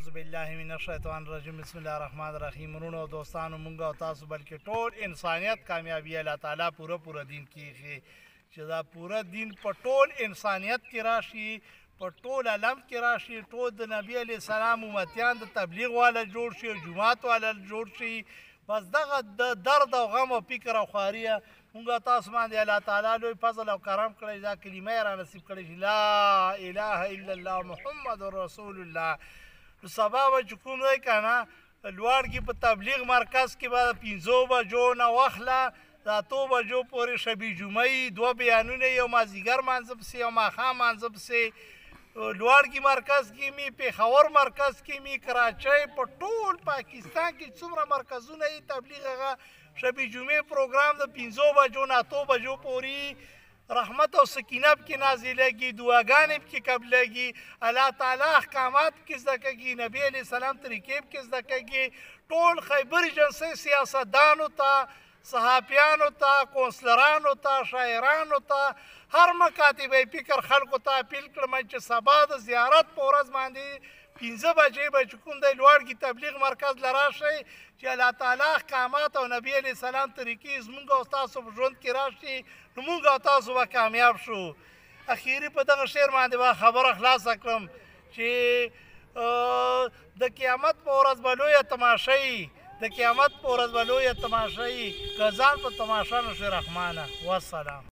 اعوذ بالله من الشیطان الرجیم بسم الله الرحمن الرحیم. ورونو دوستانو مونږ او تاسو بلکې ټول انسانیت کامیابی الله تعالی پوره دین کیږي چې دا پوره دین په ټول انسانیت کې راشي، په ټول عالم کې راشي، ټول د نبی علیه السلام امتیان د تبلیغ والا جوړ شي او جماعت والا جوړ شي. بس دغه د درد او غم او فکر او خواریه مونږ تاسو باندې الله تعالی لوی فضل او کرم کړی، دا کلمه یې را نصیب کړی چې لا اله الا الله محمد رسول الله. نو سبا به چې کوم دی که نه لوړ کې په تبلیغ مرکز کې به د 5 بجو نه واخله د 8 بجو پورې شبي جمعې 2 بیانونه، یو مازدیګر مانځه پسې یو ماښام مانځه پسې لوړ کې مرکز کې می، پېښور مرکز کې می، کراچۍ، په ټول پاکستان کې څومره مرکزونه یې تبلیغ هغه شبي جمعې پروګرام د 5 بجو نه 8 بجو پورې رحمت او سکینه پکې نازلېږي، دعاګانې پکې قبلېږي، الله تعالی احکامات پکې زده کېږي، نبي علیه السلام طریقې پکې زده کېږي. ټول خیبر ایجنسۍ سیاستدانو ته، صحافیانو ته، کونسلرانو ته، شاعرانو ته، هر مکاتبه فکر خلکو ته اپیل کړم چې سبا د زیارت په ورځ باندې 5 بجې به چې کوم دی لوړ کې تبلیغ مرکز له راشئ چې الله تعالی احکامات او نبي علیه السلام طریقې زمونږ او تاسو په ژوند کې راشي، نو مونږ او تاسو به کامیاب شو. اخیري په دغه شعر باندې به خبره خلاصه کړم چې د قیامت په ورځ به لویه تماشه وي، د قیامت په ورځ به لویه تماشه وي، که ځان په تماشه نشي رحمانه. والسلام.